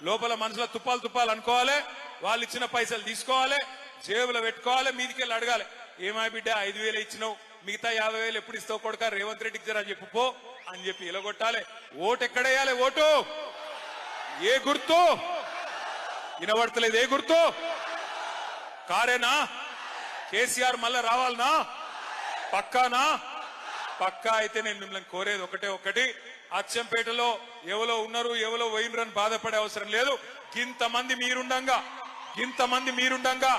లోపల మనసులో తుప్పాలు అనుకోవాలి, వాళ్ళు ఇచ్చిన పైసలు తీసుకోవాలి, జేబులో పెట్టుకోవాలి, మీదికెళ్ళి అడగాలి, ఏమా బిడ్డ 5,000 ఇచ్చినావు, మిగతా 50,000 ఎప్పుడు ఇస్తావు కొడుక, రేవంత్ రెడ్డికి జరా చెప్పు పో అని చెప్పి ఇలగొట్టాలి. ఓటు ఎక్కడేయాలి? ఓటు ఏ గుర్తు వినబడతలేదు? ఏ గుర్తు? కారేనా? కేసీఆర్ మళ్ళా రావాలనా? పక్కానా? పక్కా అయితే నేను మిమ్మల్ని కోరేది ఒకటి, అచ్చంపేటలో ఎవరో ఉన్నారు, ఎవరో పోయినరని బాధపడే అవసరం లేదు. ఇంతమంది మీరుండంగా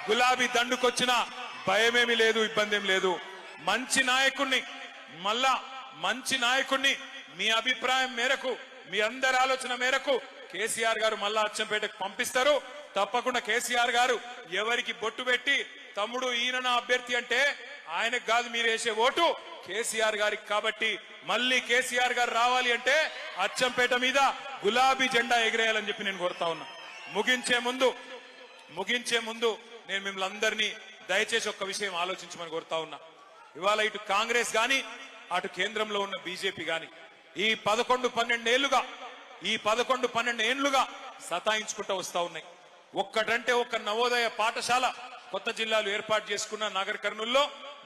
గులాబీ దండుకొచ్చిన భయమేమి లేదు, ఇబ్బంది ఏం లేదు. మంచి నాయకుడిని మీ అభిప్రాయం మేరకు, మీ అందరి ఆలోచన మేరకు కేసీఆర్ గారు మళ్ళా అచ్చంపేటకు పంపిస్తారు. తప్పకుండా కేసీఆర్ గారు ఎవరికి బొట్టు పెట్టి తమ్ముడు ఈయన నా అభ్యర్థి అంటే ఆయనకు కాదు మీరు వేసే ఓటు కేసీఆర్ గారికి. కాబట్టి మళ్ళీ కేసీఆర్ గారు రావాలి అంటే అచ్చంపేట మీద గులాబీ జెండా ఎగిరేయాలని చెప్పి నేను కోరుతా ఉన్నా. ముగించే ముందు నేను మిమ్మల్ని అందరినీ దయచేసి ఒక్క విషయం ఆలోచించమని కోరుతా ఉన్నా. ఇవాళ ఇటు కాంగ్రెస్ గాని అటు కేంద్రంలో ఉన్న బీజేపీ గాని ఈ 11-12 ఏళ్లుగా సతాయించుకుంటూ వస్తా ఉన్నాయి. ఒక్కటంటే ఒక్క నవోదయ పాఠశాల కొత్త జిల్లాలు ఏర్పాటు చేసుకున్న నాగర్ కర్నూల్లో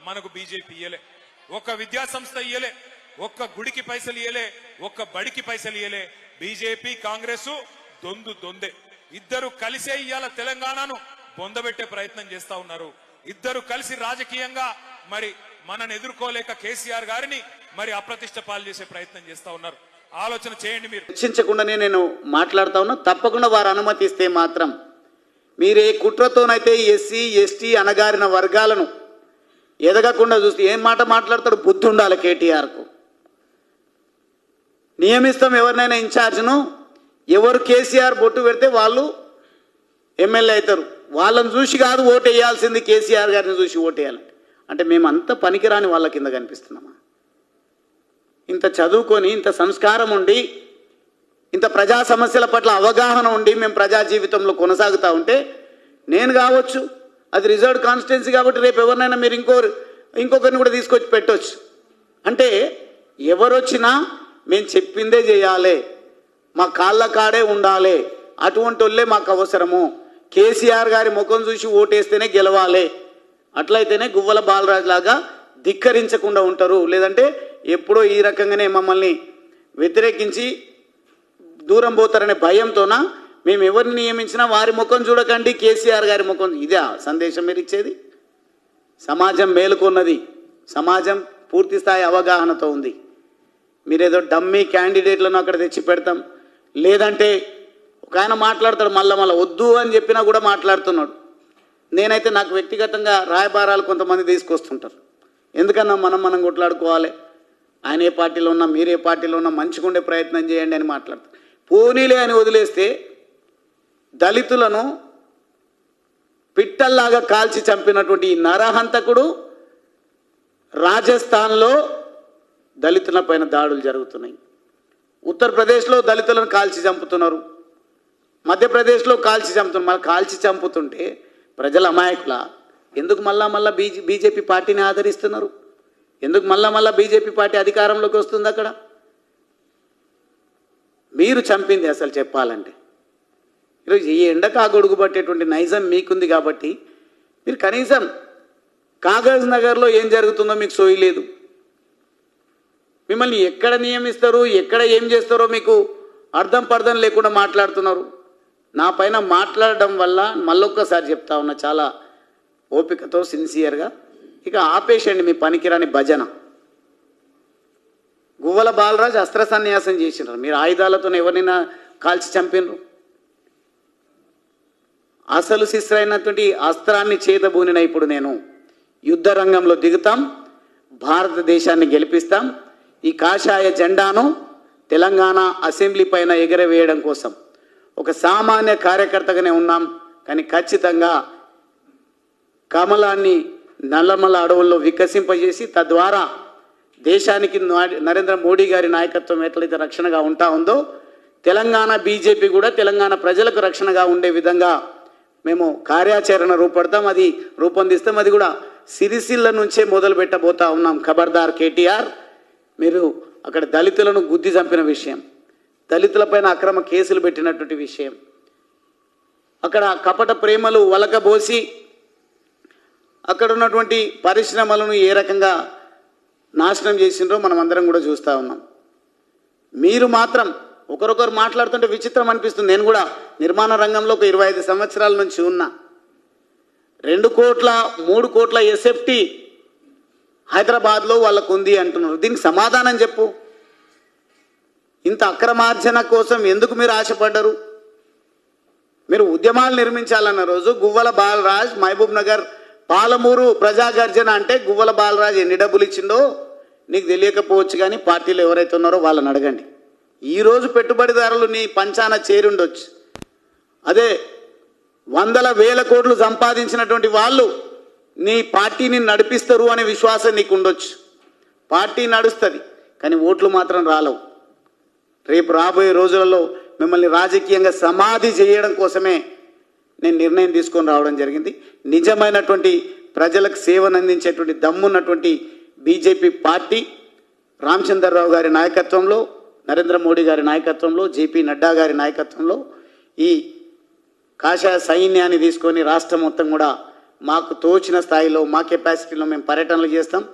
మనకు బీజేపీ ఇయ్యలే, ఒక్క విద్యా సంస్థ ఇయ్యలే, ఒక్క గుడికి పైసలు ఇయ్యలే, ఒక్క బడికి పైసలు ఇయ్యలే. బీజేపీ కాంగ్రెస్ దొందే. ఇద్దరు కలిసే ఇయ్యాల తెలంగాణను బొందబెట్టే ప్రయత్నం చేస్తా ఉన్నారు. ఇద్దరు కలిసి రాజకీయంగా మరి మనని ఎదుర్కోలేక కేసీఆర్ గారిని మరి అప్రతిష్ట పాలు చేసే ప్రయత్నం చేస్తా ఉన్నారు. ఆలోచన చేయండి. మీరు చర్చించకుండానే నేను మాట్లాడుతా ఉన్నా. తప్పకుండా వారు అనుమతిస్తే మాత్రం మీరే కుట్రతోనైతే ఎస్సీ ఎస్టీ అణగారిన వర్గాలను ఎదగకుండా చూస్తే ఏం మాట మాట్లాడతాడు? బుద్ధి ఉండాలి కేటీఆర్కు. నియమిస్తాం ఎవరినైనా ఇన్ఛార్జ్ను, ఎవరు కేసీఆర్ బొట్టు పెడితే వాళ్ళు ఎమ్మెల్యే అవుతారు. వాళ్ళని చూసి కాదు ఓటు వేయాల్సింది, కేసీఆర్ గారిని చూసి ఓటు వేయాలంటే. అంటే మేమంతా పనికిరాని వాళ్ళ కింద కనిపిస్తున్నామా? ఇంత చదువుకొని, ఇంత సంస్కారం ఉండి, ఇంత ప్రజా సమస్యల పట్ల అవగాహన ఉండి మేము ప్రజా జీవితంలో కొనసాగుతూ ఉంటే, నేను కావచ్చు, అది రిజర్వ్డ్ కాన్స్టిట్యున్సీ కాబట్టి రేపు ఎవరినైనా మీరు ఇంకొకరిని కూడా తీసుకొచ్చి పెట్టవచ్చు. అంటే ఎవరొచ్చినా మేము చెప్పిందే చేయాలి, మా కాళ్ళ కాడే ఉండాలి, అటువంటి వాళ్ళే మాకు అవసరము. కేసీఆర్ గారి ముఖం చూసి ఓటేస్తేనే గెలవాలి, అట్లయితేనే గువ్వల బాలరాజు లాగా ధిక్కరించకుండా ఉంటారు. లేదంటే ఎప్పుడో ఈ రకంగానే మమ్మల్ని వ్యతిరేకించి దూరం పోతారనే భయంతోన మేము ఎవరిని నియమించినా వారి ముఖం చూడకండి, కేసీఆర్ గారి ముఖం. ఇదే సందేశం మీరు ఇచ్చేది? సమాజం మేలుకున్నది, సమాజం పూర్తి స్థాయి అవగాహనతో ఉంది. మీరేదో డమ్మీ క్యాండిడేట్లను అక్కడ తెచ్చి పెడతాం, లేదంటే ఒక ఆయన మాట్లాడతాడు మళ్ళా వద్దు అని చెప్పినా కూడా మాట్లాడుతున్నాడు. నేనైతే నాకు వ్యక్తిగతంగా రాయబారాలు కొంతమంది తీసుకొస్తుంటారు. ఎందుకన్నా మనం కొట్లాడుకోవాలి, ఆయన ఏ పార్టీలో ఉన్నా మీరే పార్టీలో ఉన్నా మంచిగా ఉండే ప్రయత్నం చేయండి అని మాట్లాడతారు. పోనీలే అని వదిలేస్తే దళితులను పిట్టల్లాగా కాల్చి చంపినటువంటి ఈ నరహంతకుడు రాజస్థాన్లో దళితుల పైన దాడులు జరుగుతున్నాయి. ఉత్తరప్రదేశ్లో దళితులను కాల్చి చంపుతున్నారు, మధ్యప్రదేశ్లో కాల్చి చంపుతున్నారు. మళ్ళీ కాల్చి చంపుతుంటే ప్రజల అమాయకుల ఎందుకు మళ్ళా బీజేపీ పార్టీని ఆదరిస్తున్నారు? ఎందుకు మళ్ళా బీజేపీ పార్టీ అధికారంలోకి వస్తుంది? అక్కడ మీరు చంపింది అసలు చెప్పాలంటే ఈరోజు ఈ ఎండకు ఆ గొడుగు పట్టేటువంటి నైజం మీకుంది. కాబట్టి మీరు కనీసం కాగజ్ నగర్లో ఏం జరుగుతుందో మీకు సోయలేదు. మిమ్మల్ని ఎక్కడ నియమిస్తారు, ఎక్కడ ఏం చేస్తారో మీకు అర్థం పర్థం లేకుండా మాట్లాడుతున్నారు. నా పైన మాట్లాడడం వల్ల మళ్ళొక్కసారి చెప్తా ఉన్నా, చాలా ఓపికతో సిన్సియర్గా, ఇక ఆపేసండి మీ పనికిరాని భజన. గువ్వల బాలరాజు అస్త్ర సన్యాసం చేసినారు, మీరు ఆయుధాలతో ఎవరినైనా కాల్చి చంపినరు. అసలు శిస్త్రైనటువంటి అస్త్రాన్ని చేతబూనిన ఇప్పుడు నేను యుద్ధ రంగంలో దిగుతాం, భారతదేశాన్ని గెలిపిస్తాం. ఈ కాషాయ జెండాను తెలంగాణ అసెంబ్లీ పైన ఎగరవేయడం కోసం ఒక సామాన్య కార్యకర్తగానే ఉన్నాం. కానీ ఖచ్చితంగా కమలాన్ని నల్లమల అడవుల్లో వికసింపజేసి తద్వారా దేశానికి నరేంద్ర మోడీ గారి నాయకత్వం ఎట్లయితే రక్షణగా ఉంటా ఉందో, తెలంగాణ బీజేపీ కూడా తెలంగాణ ప్రజలకు రక్షణగా ఉండే విధంగా మేము కార్యాచరణ రూపొందిస్తాం. అది కూడా సిరిసిల్ల నుంచే మొదలు పెట్టబోతా ఉన్నాం. ఖబర్దార్ కేటీఆర్, మీరు అక్కడ దళితులను గుద్ది చంపిన విషయం, దళితులపైన అక్రమ కేసులు పెట్టినటువంటి విషయం, అక్కడ కపట ప్రేమలు వలకబోసి అక్కడ ఉన్నటువంటి పరిశ్రమలను ఏ రకంగా నాశనం చేసిండ్రో మనం అందరం కూడా చూస్తూ ఉన్నాం. మీరు మాత్రం ఒకరొకరు మాట్లాడుతుంటే విచిత్రం అనిపిస్తుంది. నేను కూడా నిర్మాణ రంగంలో ఒక 25 సంవత్సరాల నుంచి ఉన్నా. 2 కోట్ల 3 కోట్ల ఎస్ఎఫ్టీ హైదరాబాద్లో వాళ్ళకు ఉంది అంటున్నారు. దీనికి సమాధానం చెప్పు. ఇంత అక్రమార్జన కోసం ఎందుకు మీరు ఆశపడ్డరు? మీరు ఉద్యమాలు నిర్మించాలన్న రోజు గువ్వల బాలరాజ్ మహబూబ్ నగర్ పాలమూరు ప్రజాగర్జన అంటే గువ్వల బాలరాజ్ ఎన్ని డబ్బులు ఇచ్చిండో నీకు తెలియకపోవచ్చు, కానీ పార్టీలో ఎవరైతే ఉన్నారో వాళ్ళని అడగండి. ఈరోజు పెట్టుబడిదారులు నీ పంచాన చేరుండొచ్చు. అదే వందల వేల కోట్లు సంపాదించినటువంటి వాళ్ళు నీ పార్టీని నడిపిస్తారు అనే విశ్వాసం నీకు ఉండొచ్చు. పార్టీ నడుస్తుంది, కానీ ఓట్లు మాత్రం రాలవు. రేపు రాబోయే రోజులలో మిమ్మల్ని రాజకీయంగా సమాధి చేయడం కోసమే నేను నిర్ణయం తీసుకొని రావడం జరిగింది. నిజమైనటువంటి ప్రజలకు సేవను అందించేటువంటి దమ్మున్నటువంటి బీజేపీ పార్టీ రామచంద్రరావు గారి నాయకత్వంలో, నరేంద్ర మోడీ గారి నాయకత్వంలో, జేపీ నడ్డా గారి నాయకత్వంలో ఈ కాషాయ సైన్యాన్ని తీసుకొని రాష్ట్రం మొత్తం కూడా మాకు తోచిన స్థాయిలో మా కెపాసిటీలో మేము పర్యటనలు చేస్తాం.